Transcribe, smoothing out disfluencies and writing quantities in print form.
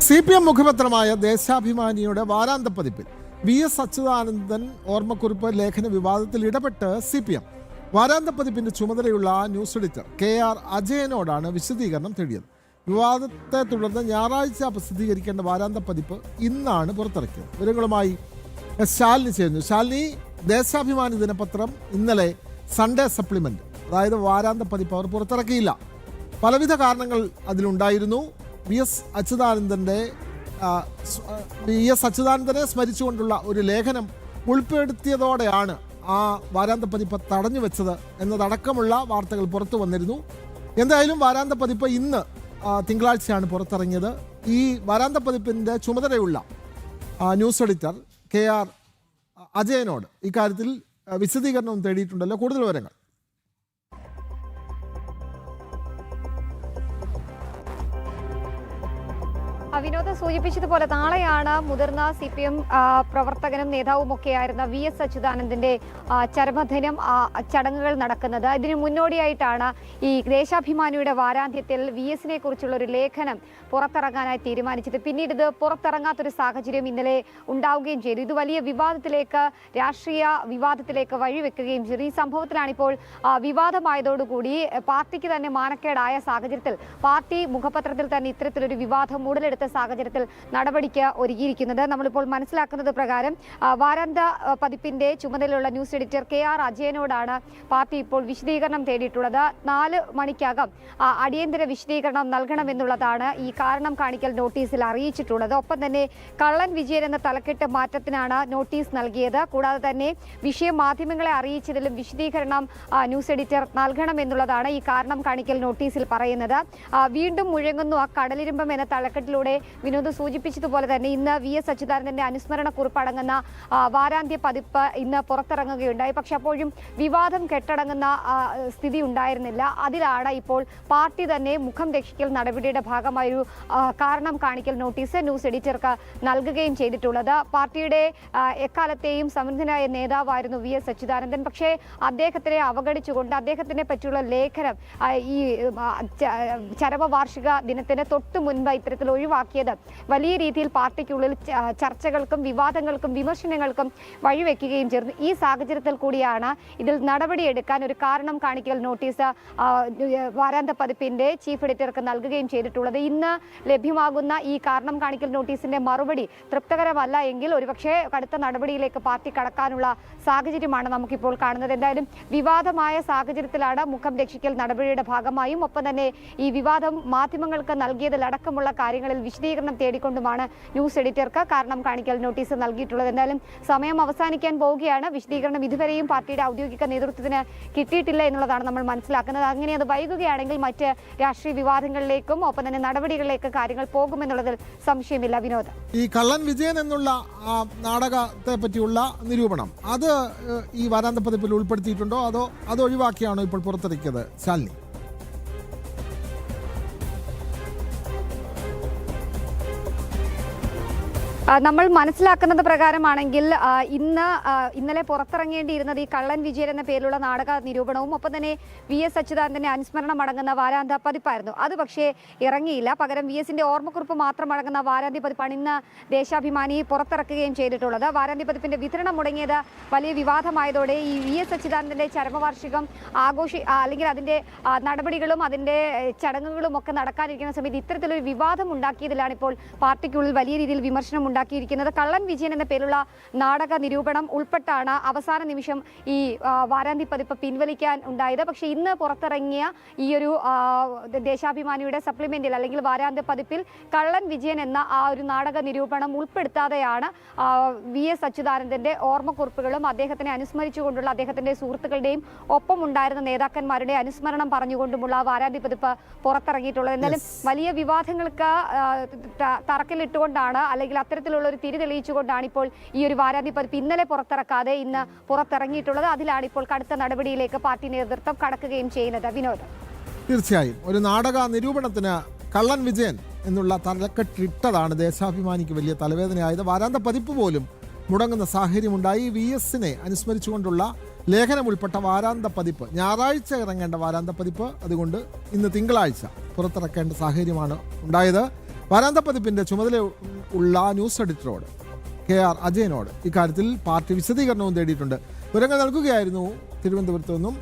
CPM മുഖപത്രമായ ദേശാഭിമാനിയുടെ വാരാന്ത പതിപ്പിൽ VS Achuthanandan ഓർമ്മക്കുറിപ്പ് ലേഖന വിവാദത്തിൽ ഇടപെട്ട് CPM വാരാന്ത പതിപ്പിന്റെ ചുമതലയുള്ള ന്യൂസ് എഡിറ്റർ KR അജയനോടാണ് വിശദീകരണം തേടിയത്. വിവാദത്തെ തുടർന്ന് ഞായറാഴ്ച പ്രസിദ്ധീകരിക്കേണ്ട വാരാന്ത പതിപ്പ് ഇന്നാണ് പുറത്തിറക്കിയത്. വിവരങ്ങളുമായി ശാലിനി ചേരുന്നു. ശാലിനി, ദേശാഭിമാനി ദിനപത്രം ഇന്നലെ സൺഡേ സപ്ലിമെന്റ്, അതായത് വാരാന്ത പതിപ്പ് അവർ പുറത്തിറക്കിയില്ല. പലവിധ കാരണങ്ങൾ അതിലുണ്ടായിരുന്നു. VS അച്യുതാനന്ദനെ സ്മരിച്ചുകൊണ്ടുള്ള ഒരു ലേഖനം ഉൾപ്പെടുത്തിയതോടെയാണ് ആ വാരാന്ത പതിപ്പ് തടഞ്ഞു വെച്ചത് എന്നതടക്കമുള്ള വാർത്തകൾ പുറത്തു വന്നിരുന്നു. എന്തായാലും വാരാന്ത പതിപ്പ് ഇന്ന് തിങ്കളാഴ്ചയാണ് പുറത്തിറങ്ങിയത്. ഈ വാരാന്ത പതിപ്പിൻ്റെ ചുമതലയുള്ള ന്യൂസ് എഡിറ്റർ KR അജയനോട് ഇക്കാര്യത്തിൽ വിശദീകരണം തേടിയിട്ടുണ്ടല്ലോ. കൂടുതൽ വിവരങ്ങൾ. വിനോദ് സൂചിപ്പിച്ചതുപോലെ നാളെയാണ് മുതിർന്ന CPM പ്രവർത്തകനും നേതാവുമൊക്കെയായിരുന്ന VS അച്യുതാനന്ദന്റെ ചരമദിനം ചടങ്ങുകൾ നടക്കുന്നത്. ഇതിനു മുന്നോടിയായിട്ടാണ് ഈ ദേശാഭിമാനിയുടെ വാരാന്ത്യത്തിൽ VSനെ കുറിച്ചുള്ള ഒരു ലേഖനം പുറത്തിറങ്ങാനായി തീരുമാനിച്ചത്. പിന്നീട് ഇത് പുറത്തിറങ്ങാത്തൊരു സാഹചര്യം ഇന്നലെ ഉണ്ടാവുകയും ചെയ്തു. ഇത് വലിയ വിവാദത്തിലേക്ക്, രാഷ്ട്രീയ വിവാദത്തിലേക്ക് വഴിവെക്കുകയും ചെയ്തു. ഈ സംഭവത്തിലാണിപ്പോൾ വിവാദമായതോടുകൂടി പാർട്ടിക്ക് തന്നെ മാനക്കേടായ സാഹചര്യത്തിൽ പാർട്ടി മുഖപത്രത്തിൽ തന്നെ ഇത്തരത്തിലൊരു വിവാദം ഉടലെടുത്ത സാഹചര്യത്തിൽ നടപടിക്ക് ഒരുങ്ങിയിരിക്കുന്നത്. നമ്മളിപ്പോൾ മനസ്സിലാക്കുന്നത് പ്രകാരം വാരാന്ത പതിപ്പിന്റെ ചുമതലയുള്ള ന്യൂസ് എഡിറ്റർ KR അജയനോടാണ് പാർട്ടി ഇപ്പോൾ വിശദീകരണം തേടിയിട്ടുള്ളത്. 4 മണിക്കകം അടിയന്തര വിശദീകരണം നൽകണമെന്നുള്ളതാണ് ഈ കാരണം കാണിക്കൽ നോട്ടീസിൽ അറിയിച്ചിട്ടുള്ളത്. ഒപ്പം തന്നെ കള്ളൻ വിജയൻ എന്ന തലക്കെട്ട് മാറ്റത്തിനാണ് നോട്ടീസ് നൽകിയത്. കൂടാതെ തന്നെ വിഷയം മാധ്യമങ്ങളെ അറിയിച്ചതിലും വിശദീകരണം ന്യൂസ് എഡിറ്റർ നൽകണമെന്നുള്ളതാണ് ഈ കാരണം കാണിക്കൽ നോട്ടീസിൽ പറയുന്നത്. വീണ്ടും മുഴങ്ങുന്നു ആ കടലിരുമ്പം എന്ന തലക്കെട്ടിലൂടെ വിനോദ് സൂചിപ്പിച്ചതുപോലെ തന്നെ ഇന്ന് VS അച്യുതാനന്ദന്റെ അനുസ്മരണ കുറിപ്പ് അടങ്ങുന്ന വാരാന്ത്യ പതിപ്പ് ഇന്ന് പുറത്തിറങ്ങുകയുണ്ടായി. പക്ഷെ അപ്പോഴും വിവാദം കെട്ടടങ്ങുന്ന സ്ഥിതി ഉണ്ടായിരുന്നില്ല. അതിലാണ് ഇപ്പോൾ പാർട്ടി തന്നെ മുഖം രക്ഷിക്കൽ നടപടിയുടെ ഭാഗമായൊരു കാരണം കാണിക്കൽ നോട്ടീസ് ന്യൂസ് എഡിറ്റർക്ക് നൽകുകയും ചെയ്തിട്ടുള്ളത്. പാർട്ടിയുടെ എക്കാലത്തെയും സമൃദ്ധനായ നേതാവായിരുന്നു VS അച്യുതാനന്ദൻ. പക്ഷേ അദ്ദേഹത്തിനെ അവഗണിച്ചുകൊണ്ട് അദ്ദേഹത്തിനെ പറ്റിയുള്ള ലേഖനം ഈ ചരമവാർഷിക ദിനത്തിന് തൊട്ടു മുൻപ് ഇത്തരത്തിൽ ഒഴിവാക്കിയത് വലിയ രീതിയിൽ പാർട്ടിക്കുള്ളിൽ ചർച്ചകൾക്കും വിവാദങ്ങൾക്കും വിമർശനങ്ങൾക്കും വഴിവെക്കുകയും ചേർന്നു. ഈ സാഹചര്യത്തിൽ കൂടിയാണ് ഇതിൽ നടപടിയെടുക്കാൻ ഒരു കാരണം കാണിക്കൽ നോട്ടീസ് വാരാന്ത പതിപ്പിന്റെ ചീഫ് എഡിറ്റർക്ക് നൽകുകയും ചെയ്തിട്ടുള്ളത്. ഇന്ന് ലഭ്യമാകുന്ന ഈ കാരണം കാണിക്കൽ നോട്ടീസിന്റെ മറുപടി തൃപ്തകരമല്ല എങ്കിൽ ഒരുപക്ഷെ കടുത്ത നടപടിയിലേക്ക് പാർട്ടി കടക്കാനുള്ള സാഹചര്യമാണ് നമുക്കിപ്പോൾ കാണുന്നത്. എന്തായാലും വിവാദമായ സാഹചര്യത്തിലാണ് മുഖം രക്ഷിക്കൽ നടപടിയുടെ ഭാഗമായും ഒപ്പം തന്നെ ഈ വിവാദം മാധ്യമങ്ങൾക്ക് നൽകിയതിലടക്കമുള്ള കാര്യങ്ങളിൽ വിശദീകരണം തേടിക്കൊണ്ടുമാണ് ന്യൂസ് എഡിറ്റർക്ക് കാരണം കാണിക്കൽ നോട്ടീസ് നൽകിയിട്ടുള്ളത്. എന്തായാലും സമയം അവസാനിക്കാൻ പോവുകയാണ്. വിശദീകരണം ഇതുവരെയും പാർട്ടിയുടെ ഔദ്യോഗിക നേതൃത്വത്തിന് കിട്ടിയിട്ടില്ല എന്നുള്ളതാണ് നമ്മൾ മനസ്സിലാക്കുന്നത്. അങ്ങനെ അത് വൈകുകയാണെങ്കിൽ മറ്റ് രാഷ്ട്രീയ വിവാദങ്ങളിലേക്കും ഒപ്പം തന്നെ നടപടികളിലേക്ക് കാര്യങ്ങൾ പോകുമെന്നുള്ളതിൽ സംശയമില്ല. വിനോദ്, ഈ കള്ളൻ വിജയൻ എന്നുള്ള നാടകത്തെ പറ്റിയുള്ള നിരൂപണം അത് ഈ വാരാന്ത പതിപ്പിൽ ഉൾപ്പെടുത്തിയിട്ടുണ്ടോ അതോ അത് ഒഴിവാക്കിയാണോ ഇപ്പോൾ പുറത്തിറക്കിയത്? ശാലിനി, നമ്മൾ മനസ്സിലാക്കുന്നത് പ്രകാരമാണെങ്കിൽ ഇന്നലെ പുറത്തിറങ്ങേണ്ടിയിരുന്നത് ഈ കള്ളൻ വിജയൻ എന്ന പേരിലുള്ള നാടക നിരൂപണവും ഒപ്പം തന്നെ VS അച്യുതാനന്ദന്റെ അനുസ്മരണം അടങ്ങുന്ന വാരാന്ത പതിപ്പായിരുന്നു. അത് പക്ഷേ ഇറങ്ങിയില്ല. പകരം VSന്റെ ഓർമ്മക്കുറിപ്പ് മാത്രം അടങ്ങുന്ന വാരാന്ത്യ പതിപ്പാണ് ഇന്ന് ദേശാഭിമാനി പുറത്തിറക്കുകയും ചെയ്തിട്ടുള്ളത്. വാരാന്ത്യ പതിപ്പിന്റെ വിതരണം മുടങ്ങിയത് വലിയ വിവാദമായതോടെ ഈ VS അച്യുതാനന്ദന്റെ ചരമവാർഷികം അല്ലെങ്കിൽ അതിന്റെ നടപടികളും അതിന്റെ ചടങ്ങുകളും ഒക്കെ നടക്കാനിരിക്കുന്ന സമയത്ത് ഇത്തരത്തിലൊരു വിവാദം ഉണ്ടാക്കിയതിലാണ് ഇപ്പോൾ പാർട്ടിക്കുള്ളിൽ വലിയ രീതിയിൽ വിമർശനം ഉണ്ടാക്കിയിരിക്കുന്നത്. കള്ളൻ വിജയൻ എന്ന പേരുള്ള നാടക നിരൂപണം ഉൾപ്പെട്ടാണ് അവസാന നിമിഷം ഈ വാരാന്ത്യ പതിപ്പ് പിൻവലിക്കാൻ ഉണ്ടായത്. പക്ഷേ ഇന്ന് പുറത്തിറങ്ങിയ ഈ ഒരു ദേശാഭിമാനിയുടെ സപ്ലിമെന്റിൽ അല്ലെങ്കിൽ വാരാന്ത്യ പതിപ്പിൽ കള്ളൻ വിജയൻ എന്ന ആ ഒരു നാടക നിരൂപണം ഉൾപ്പെടുത്താതെയാണ് VS അച്യുതാനന്ദന്റെ ഓർമ്മക്കുറിപ്പുകളും അദ്ദേഹത്തിനെ അനുസ്മരിച്ചുകൊണ്ടുള്ള അദ്ദേഹത്തിന്റെ സുഹൃത്തുക്കളുടെയും ഒപ്പം ഉണ്ടായിരുന്ന നേതാക്കന്മാരുടെ അനുസ്മരണം പറഞ്ഞുകൊണ്ടുമുള്ള വാരാന്ത്യ പതിപ്പ് പുറത്തിറങ്ങിയിട്ടുള്ളത്. എന്നാലും വലിയ വിവാദങ്ങൾക്ക് തറക്കല്ലിട്ടുകൊണ്ടാണ് അല്ലെങ്കിൽ അത്തരത്തിലുള്ള ഒരു തിരി തെളിയിച്ചുകൊണ്ടാണ് ഇപ്പോൾ ഈ ഒരു വാരാന്ത്യ പതിപ്പ് ഇന്നലെ പുറത്തിറക്കാതെ ഇന്ന് പുറത്തിറങ്ങിയിട്ടുള്ളത്. അതിലാണ് ഇപ്പോൾ കടുത്ത നടപടിയിലേക്ക് പാർട്ടി നേതൃത്വം കടക്കുകയും ചെയ്യുന്നത്. വിനോദ്, തീർച്ചയായും ഒരു നാടക നിരൂപണത്തിന് കള്ളൻ വിജയൻ എന്നുള്ള തലക്കെട്ടിട്ടതാണ് ദേശാഭിമാനിക്ക് വലിയ തലവേദനയായത്. വാരാന്ത പതിപ്പ് പോലും മുടങ്ങുന്ന സാഹചര്യമുണ്ടായി. VSനെ അനുസ്മരിച്ചുകൊണ്ടുള്ള ലേഖനം ഉൾപ്പെട്ട വാരാന്ത പതിപ്പ് ഞായറാഴ്ച ഇറങ്ങേണ്ട വാരാന്ത പതിപ്പ് അതുകൊണ്ട് ഇന്ന് തിങ്കളാഴ്ച പുറത്തിറക്കേണ്ട സാഹചര്യമാണ് ഉണ്ടായത്. വാരാന്ത പതിപ്പിന്റെ ചുമതല ഉള്ള ന്യൂസ് എഡിറ്ററോട് KR അജയനോട് ഇക്കാര്യത്തിൽ പാർട്ടി വിശദീകരണവും തേടിയിട്ടുണ്ട്. വിവരങ്ങൾ നൽകുകയായിരുന്നു തിരുവനന്തപുരത്ത് നിന്നും